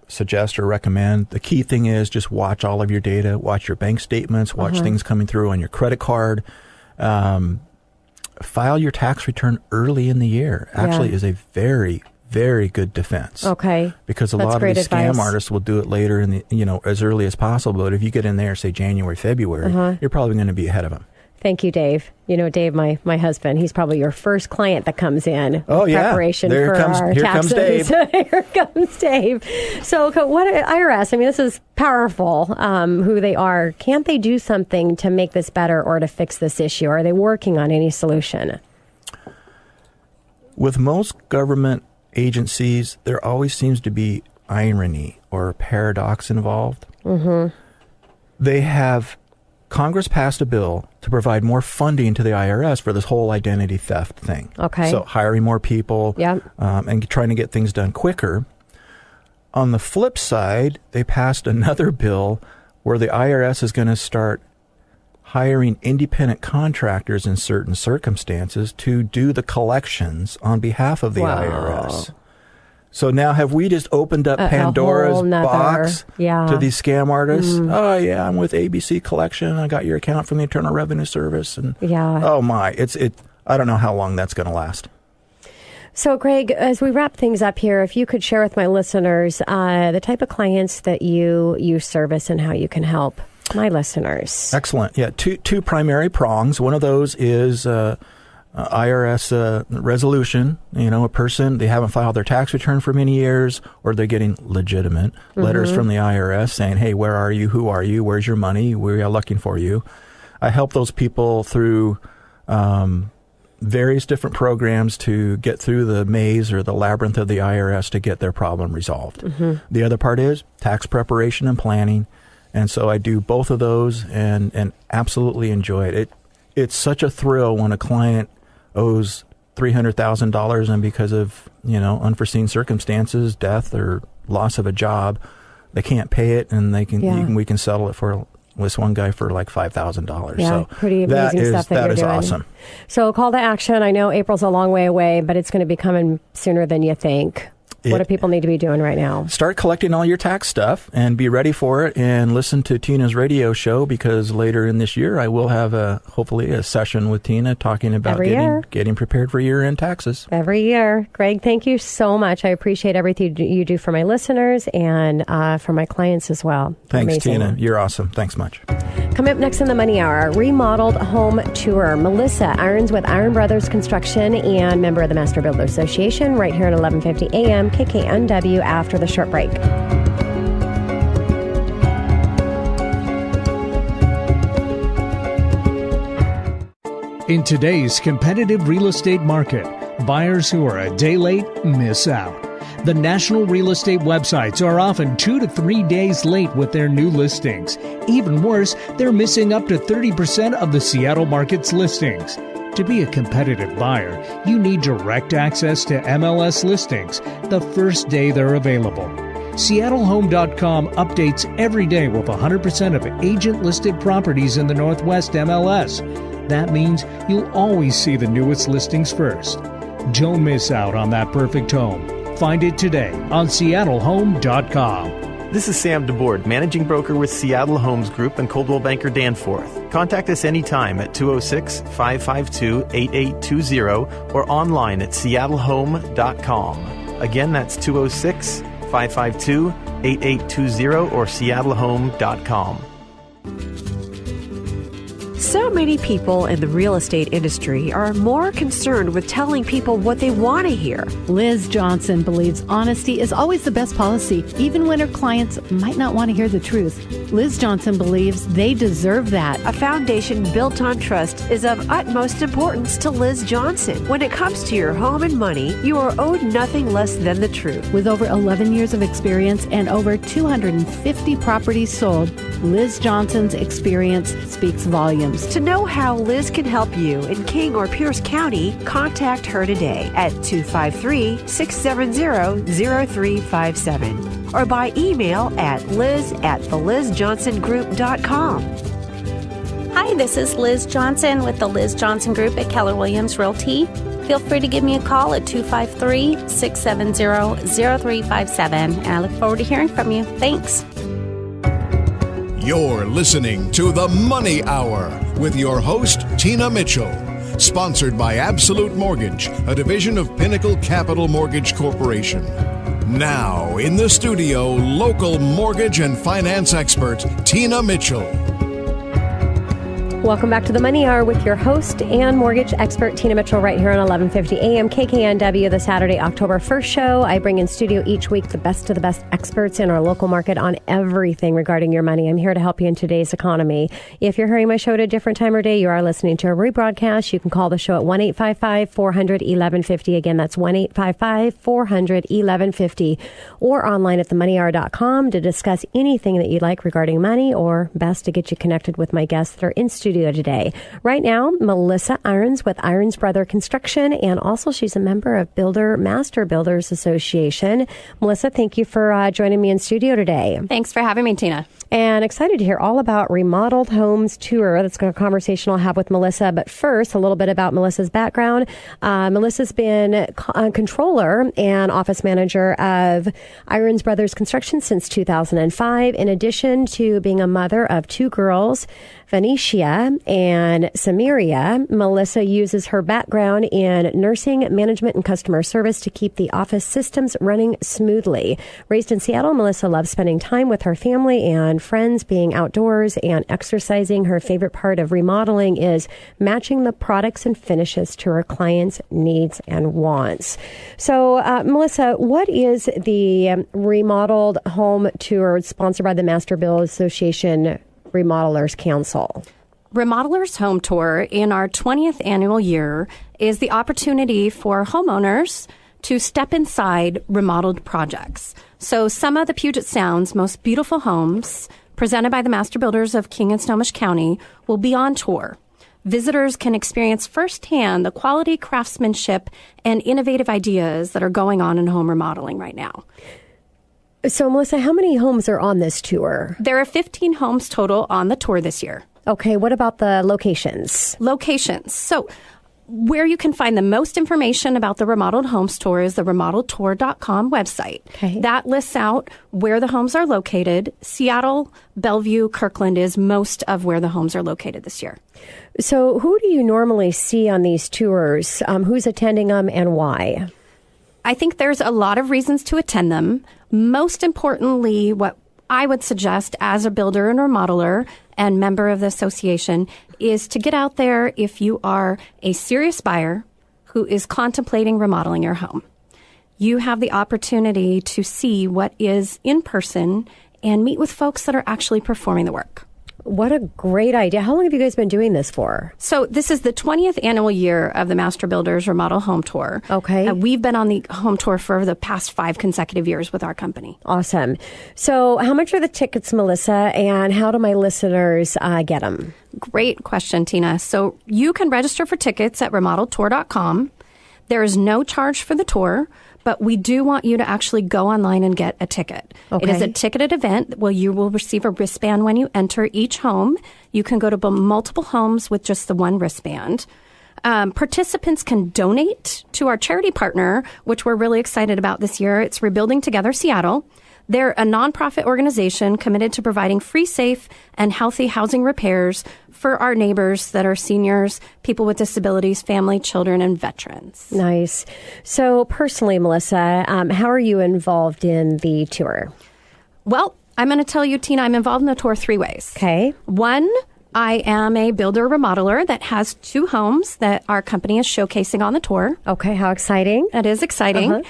suggest or recommend. The key thing is just watch all of your data, watch your bank statements, watch things coming through on your credit card. File your tax return early in the year actually is a very, very good defense. Okay. Because a lot of these scam artists will do it later in the, as early as possible. But if you get in there, say January, February, you're probably going to be ahead of them. Thank you, Dave. Dave, my husband, he's probably your first client that comes in. Oh, yeah. Preparation here for comes, our here taxes. Comes Dave. Here comes Dave. So what IRS, this is powerful, who they are. Can't they do something to make this better or to fix this issue? Are they working on any solution? With most government agencies, there always seems to be irony or paradox involved. Congress passed a bill to provide more funding to the IRS for this whole identity theft thing. Okay. So hiring more people and trying to get things done quicker. On the flip side, they passed another bill where the IRS is going to start hiring independent contractors in certain circumstances to do the collections on behalf of the IRS. So now have we just opened up Pandora's box to these scam artists? Oh, yeah, I'm with ABC Collection. I got your account from the Internal Revenue Service. And oh, my. I don't know how long that's going to last. So, Greg, as we wrap things up here, if you could share with my listeners the type of clients that you service and how you can help my listeners. Excellent. Yeah, two primary prongs. One of those is IRS resolution. A person, they haven't filed their tax return for many years, or they're getting legitimate letters from the IRS saying, hey, where are you? Who are you? Where's your money? We are looking for you. I help those people through various different programs to get through the maze or the labyrinth of the IRS to get their problem resolved. The other part is tax preparation and planning. And so I do both of those and absolutely enjoy it. It's such a thrill when a client owes $300,000 and because of, unforeseen circumstances, death or loss of a job, they can't pay it and we can settle it for this one guy for like $5,000. Yeah, so pretty amazing stuff that you're doing. Awesome. So call to action. I know April's a long way away, but it's going to be coming sooner than you think. What do people need to be doing right now? Start collecting all your tax stuff and be ready for it and listen to Tina's radio show because later in this year I will have hopefully a session with Tina talking about getting prepared for year-end taxes. Every year. Greg, thank you so much. I appreciate everything you do for my listeners and for my clients as well. Thanks, Amazing. Tina. You're awesome. Thanks much. Coming up next in the Money Hour, remodeled home tour. Melissa Irons with Iron Brothers Construction and member of the Master Builder Association right here at 11:50 a.m. KKNW after the short break. In today's competitive real estate market, buyers who are a day late miss out. The national real estate websites are often 2 to 3 days late with their new listings. Even worse, they're missing up to 30% of the Seattle market's listings. To be a competitive buyer, you need direct access to MLS listings the first day they're available. SeattleHome.com updates every day with 100% of agent-listed properties in the Northwest MLS. That means you'll always see the newest listings first. Don't miss out on that perfect home. Find it today on SeattleHome.com. This is Sam DeBoard, Managing Broker with Seattle Homes Group and Coldwell Banker Danforth. Contact us anytime at 206-552-8820 or online at SeattleHome.com. Again, that's 206-552-8820 or SeattleHome.com. So many people in the real estate industry are more concerned with telling people what they want to hear. Liz Johnson believes honesty is always the best policy, even when her clients might not want to hear the truth. Liz Johnson believes they deserve that. A foundation built on trust is of utmost importance to Liz Johnson. When it comes to your home and money, you are owed nothing less than the truth. With over 11 years of experience and over 250 properties sold, Liz Johnson's experience speaks volumes. To know how Liz can help you in King or Pierce County, contact her today at 253-670-0357 or by email at liz@thelizjohnsongroup.com. Hi, this is Liz Johnson with the Liz Johnson Group at Keller Williams Realty. Feel free to give me a call at 253-670-0357, and I look forward to hearing from you. Thanks. You're listening to The Money Hour with your host, Tina Mitchell. Sponsored by Absolute Mortgage, a division of Pinnacle Capital Mortgage Corporation. Now, in the studio, local mortgage and finance expert, Tina Mitchell. Welcome back to the Money Hour with your host and mortgage expert, Tina Mitchell, right here on 11:50 a.m. KKNW, the Saturday, October 1st show. I bring in studio each week the best of the best experts in our local market on everything regarding your money. I'm here to help you in today's economy. If you're hearing my show at a different time or day, you are listening to a rebroadcast. You can call the show at 1-855-400-1150. Again, that's 1-855-400-1150. Or online at themoneyhour.com to discuss anything that you'd like regarding money, or best to get you connected with my guests that are in studio today. Right now, Melissa Irons with Irons Brother Construction, and also she's a member of Master Builders Association. Melissa, thank you for joining me in studio today. Thanks for having me, Tina. And excited to hear all about Remodeled Homes Tour. That's a conversation I'll have with Melissa. But first, a little bit about Melissa's background. Melissa's been controller and office manager of Irons Brothers Construction since 2005. In addition to being a mother of two girls, Venetia and Samaria, Melissa uses her background in nursing, management, and customer service to keep the office systems running smoothly. Raised in Seattle, Melissa loves spending time with her family and friends, being outdoors and exercising. Her favorite part of remodeling is matching the products and finishes to her clients' needs and wants. So, Melissa, what is the Remodeled Home Tour sponsored by the Master Builders Association Remodelers Council? Remodelers Home Tour in our 20th annual year is the opportunity for homeowners to step inside remodeled projects. So some of the Puget Sound's most beautiful homes, presented by the Master Builders of King and Snohomish County, will be on tour. Visitors can experience firsthand the quality craftsmanship and innovative ideas that are going on in home remodeling right now. So, Melissa, how many homes are on this tour? There are 15 homes total on the tour this year. Okay, what about the locations? So, where you can find the most information about the Remodeled Homes Tour is the remodeledtour.com website. Okay. That lists out where the homes are located. Seattle, Bellevue, Kirkland is most of where the homes are located this year. So who do you normally see on these tours? Who's attending them and why? I think there's a lot of reasons to attend them. Most importantly, what I would suggest as a builder and remodeler and member of the association, is to get out there if you are a serious buyer who is contemplating remodeling your home. You have the opportunity to see what is in person and meet with folks that are actually performing the work. What a great idea. How long have you guys been doing this for? So this is the 20th annual year of the Master Builders Remodel Home Tour. Okay. We've been on the home tour for the past 5 consecutive years with our company. Awesome. So how much are the tickets, Melissa, and how do my listeners get them? Great question, Tina. So you can register for tickets at remodeltour.com. There is no charge for the tour, but we do want you to actually go online and get a ticket. Okay. It is a ticketed event where you will receive a wristband when you enter each home. You can go to multiple homes with just the one wristband. Participants can donate to our charity partner, which we're really excited about this year. It's Rebuilding Together Seattle. They're a nonprofit organization committed to providing free, safe, and healthy housing repairs for our neighbors that are seniors, people with disabilities, family, children, and veterans. Nice. So personally, Melissa, how are you involved in the tour? Well, I'm going to tell you, Tina, I'm involved in the tour 3 ways. Okay. 1, I am a builder remodeler that has 2 homes that our company is showcasing on the tour. Okay, how exciting. That is exciting.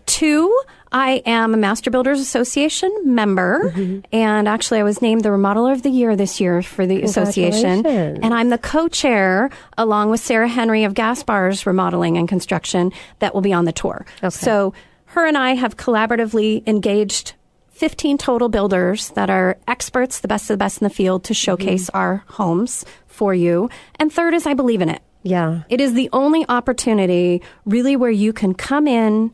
2, I am a Master Builders Association member, and actually I was named the Remodeler of the Year this year for the association. And I'm the co-chair, along with Sarah Henry of Gaspar's Remodeling and Construction, that will be on the tour. Okay. So her and I have collaboratively engaged 15 total builders that are experts, the best of the best in the field, to showcase our homes for you. And third is I believe in it. Yeah. It is the only opportunity really where you can come in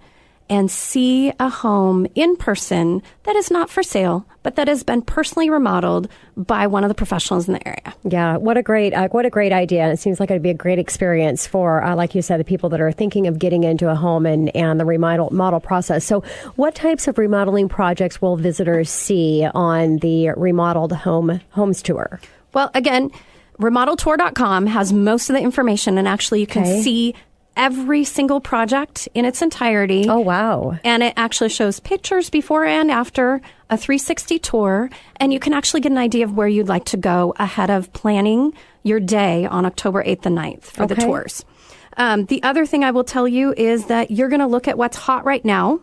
and see a home in person that is not for sale, but that has been personally remodeled by one of the professionals in the area. Yeah, what a great idea. And it seems like it'd be a great experience for, like you said, the people that are thinking of getting into a home and the remodel process. So what types of remodeling projects will visitors see on the Remodeled Homes Tour? Well, again, remodeltour.com has most of the information, and actually you can see every single project in its entirety. Oh, wow. And it actually shows pictures before and after a 360 tour. And you can actually get an idea of where you'd like to go ahead of planning your day on October 8th and 9th for the tours. The other thing I will tell you is that you're going to look at what's hot right now.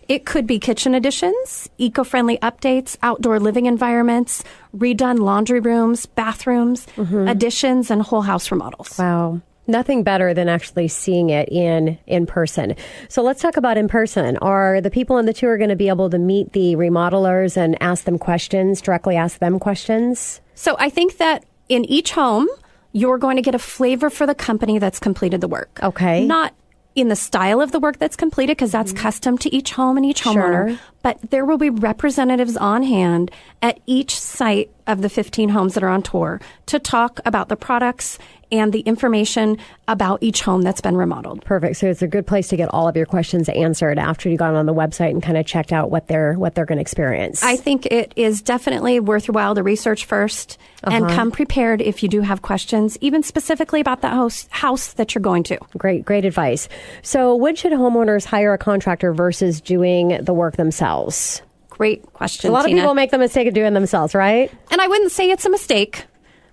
It could be kitchen additions, eco-friendly updates, outdoor living environments, redone laundry rooms, bathrooms, additions, and whole house remodels. Wow. Nothing better than actually seeing it in person. So let's talk about in person. Are the people on the tour going to be able to meet the remodelers and ask them questions, directly ask them questions? So I think that in each home, you're going to get a flavor for the company that's completed the work. Okay. Not in the style of the work that's completed, because that's custom to each home and each homeowner. Sure. But there will be representatives on hand at each site of the 15 homes that are on tour to talk about the products and the information about each home that's been remodeled. Perfect. So it's a good place to get all of your questions answered after you've gone on the website and kind of checked out what they're going to experience. I think it is definitely worth your while to research first and come prepared if you do have questions, even specifically about the house that you're going to. Great advice. So when should homeowners hire a contractor versus doing the work themselves? Great question, A lot Tina. of people make the mistake of doing themselves, right? And I wouldn't say it's a mistake.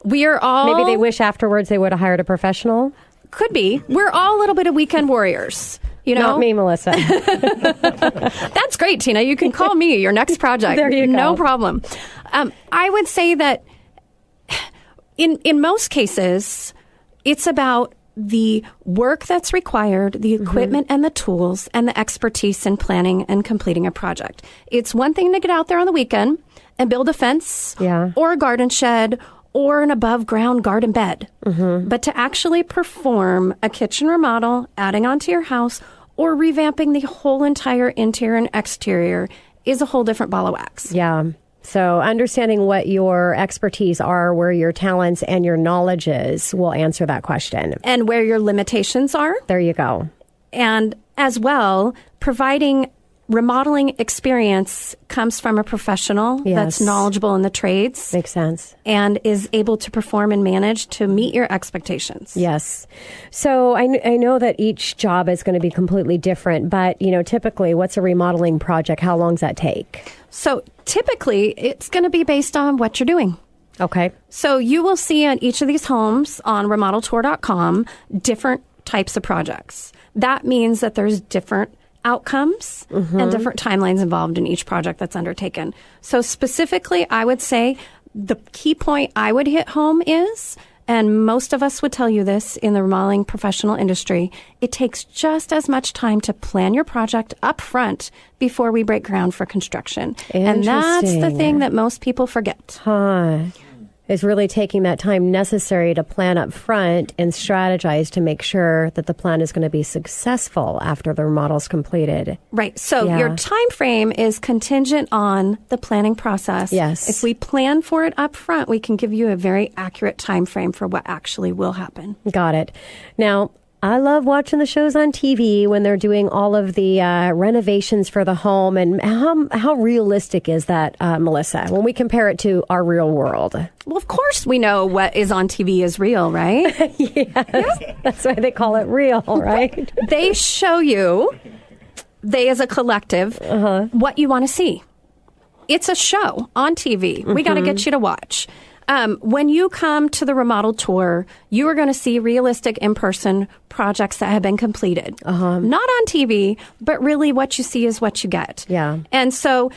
We are all... Maybe they wish afterwards they would have hired a professional. Could be. We're all a little bit of weekend warriors. You know? Not me, Melissa. That's great, Tina. You can call me your next project. There you go. No problem. I would say that in most cases, it's about the work that's required, the equipment and the tools, and the expertise in planning and completing a project. It's one thing to get out there on the weekend and build a fence or a garden shed or an above-ground garden bed. But to actually perform a kitchen remodel, adding onto your house, or revamping the whole entire interior and exterior is a whole different ball of wax. Yeah. So understanding what your expertise are, where your talents and your knowledge is, will answer that question. And where your limitations are. There you go. And as well, providing remodeling experience comes from a professional that's knowledgeable in the trades. Makes sense. And is able to perform and manage to meet your expectations. Yes. So I know that each job is going to be completely different, but, typically what's a remodeling project? How long does that take? So typically it's going to be based on what you're doing. Okay. So you will see on each of these homes on remodeltour.com different types of projects. That means that there's different outcomes and different timelines involved in each project that's undertaken. So specifically, I would say the key point I would hit home is, and most of us would tell you this in the remodeling professional industry, it takes just as much time to plan your project up front before we break ground for construction. And that's the thing that most people forget. Is really taking that time necessary to plan up front and strategize to make sure that the plan is going to be successful after the remodel's completed. Right. So your time frame is contingent on the planning process. Yes. If we plan for it up front, we can give you a very accurate time frame for what actually will happen. Got it. Now, I love watching the shows on TV when they're doing all of the renovations for the home. And how realistic is that, Melissa, when we compare it to our real world? Well, of course we know what is on TV is real, right? Yes. That's why they call it real, right? They show you, they as a collective, what you want to see. It's a show on TV. We got to get you to watch. When you come to the remodel tour, you are going to see realistic in-person projects that have been completed. Not on TV, but really what you see is what you get. Yeah. And so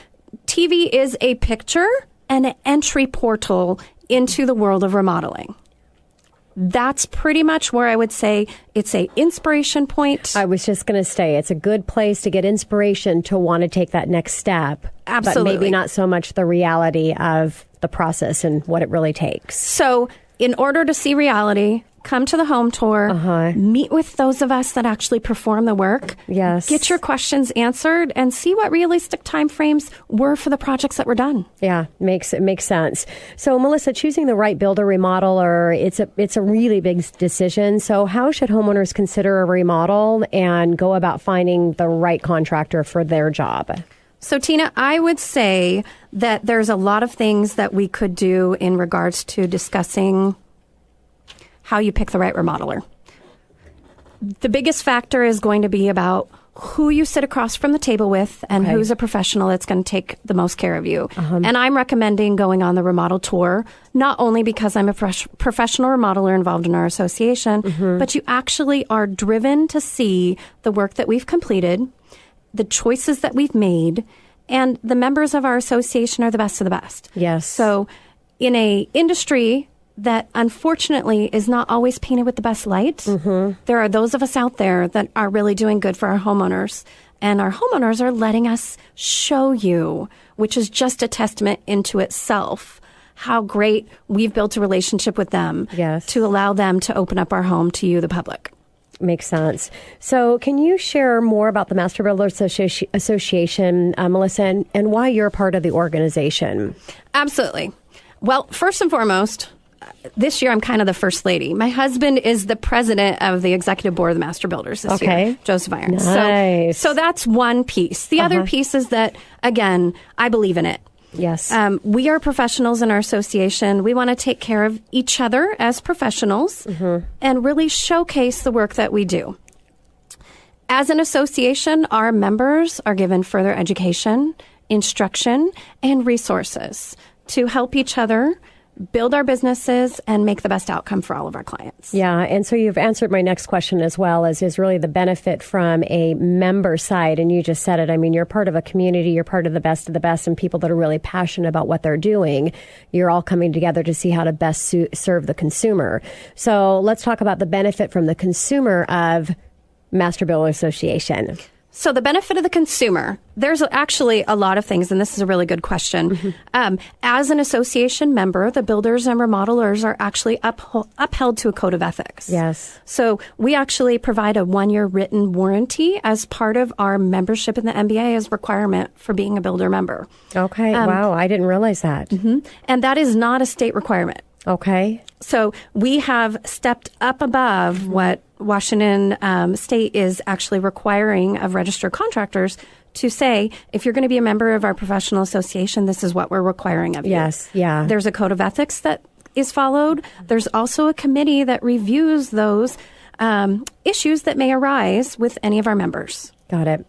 TV is a picture and an entry portal into the world of remodeling. That's pretty much where I would say it's a inspiration point. I was just going to say it's a good place to get inspiration to want to take that next step. Absolutely. But maybe not so much the reality of the process and what it really takes. So in order to see reality, come to the home tour, meet with those of us that actually perform the work. Yes. Get your questions answered and see what realistic timeframes were for the projects that were done. Yeah, it makes sense. So Melissa, choosing the right builder remodeler, it's a really big decision. So how should homeowners consider a remodel and go about finding the right contractor for their job? So, Tina, I would say that there's a lot of things that we could do in regards to discussing how you pick the right remodeler. The biggest factor is going to be about who you sit across from the table with and who's a professional that's going to take the most care of you. And I'm recommending going on the remodel tour, not only because I'm a professional remodeler involved in our association, but you actually are driven to see the work that we've completed, the choices that we've made, and the members of our association are the best of the best. Yes. So in a industry that unfortunately is not always painted with the best light, there are those of us out there that are really doing good for our homeowners. And our homeowners are letting us show you, which is just a testament into itself, how great we've built a relationship with them to allow them to open up our home to you, the public. Makes sense. So can you share more about the Master Builders Association, Melissa, and why you're a part of the organization? Absolutely. Well, first and foremost, this year I'm kind of the first lady. My husband is the president of the executive board of the Master Builders this year, Joseph Irons. Nice. So that's one piece. The other piece is that, again, I believe in it. Yes. We are professionals in our association. We want to take care of each other as professionals and really showcase the work that we do. As an association, our members are given further education, instruction, and resources to help each other build our businesses and make the best outcome for all of our clients. Yeah, and so you've answered my next question as well, is really the benefit from a member side, and you just said it. I mean, you're part of a community, you're part of the best, and people that are really passionate about what they're doing. You're all coming together to see how to best serve the consumer. So let's talk about the benefit from the consumer of Master Builder Association. So the benefit of the consumer, there's actually a lot of things, and this is a really good question. As an association member, the builders and remodelers are actually upheld to a code of ethics. Yes. So we actually provide a 1-year written warranty as part of our membership in the MBA as requirement for being a builder member. Okay. Wow. I didn't realize that. And that is not a state requirement. Okay. So we have stepped up above what Washington State is actually requiring of registered contractors to say, if you're going to be a member of our professional association, this is what we're requiring of you. Yes, yeah. There's a code of ethics that is followed. There's also a committee that reviews those issues that may arise with any of our members. Got it.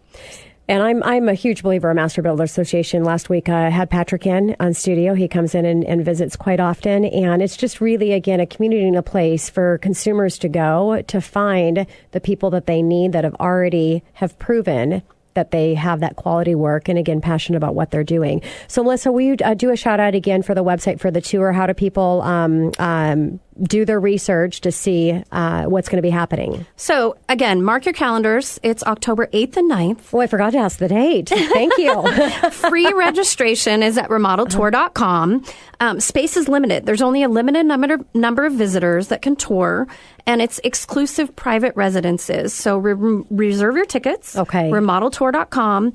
And I'm a huge believer of Master Builder Association. Last week, I had Patrick in on studio. He comes in and visits quite often. And it's just really, again, a community and a place for consumers to go to find the people that they need that have proven that they have that quality work and, again, passionate about what they're doing. So, Melissa, will you do a shout out again for the website for the tour? How do people do their research to see what's going to be happening? So, again, mark your calendars. It's October 8th and 9th. Oh, I forgot to ask the date. Thank you. Free registration is at remodeledtour.com. Space is limited. There's only a limited number of visitors that can tour, and it's exclusive private residences. So reserve your tickets. Okay. Remodeledtour.com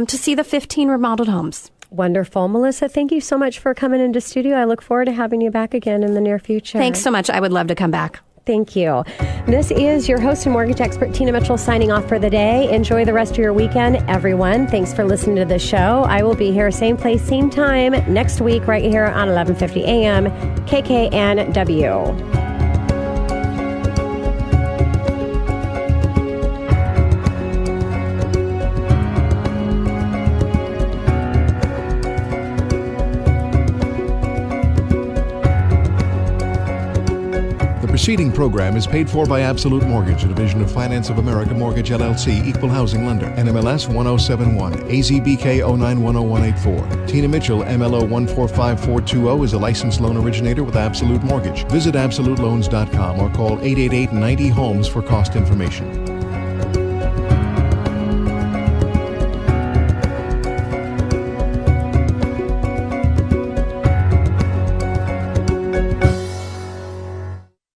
to see the 15 remodeled homes. Wonderful. Melissa, thank you so much for coming into studio. I look forward to having you back again in the near future. Thanks so much. I would love to come back. Thank you. This is your host and mortgage expert, Tina Mitchell, signing off for the day. Enjoy the rest of your weekend, everyone. Thanks for listening to the show. I will be here same place, same time next week right here on 1150 AM KKNW. The preceding program is paid for by Absolute Mortgage, a division of Finance of America Mortgage LLC, Equal Housing Lender, NMLS 1071, AZBK 0910184. Tina Mitchell, MLO 145420, is a licensed loan originator with Absolute Mortgage. Visit AbsoluteLoans.com or call 888-90-HOMES for cost information.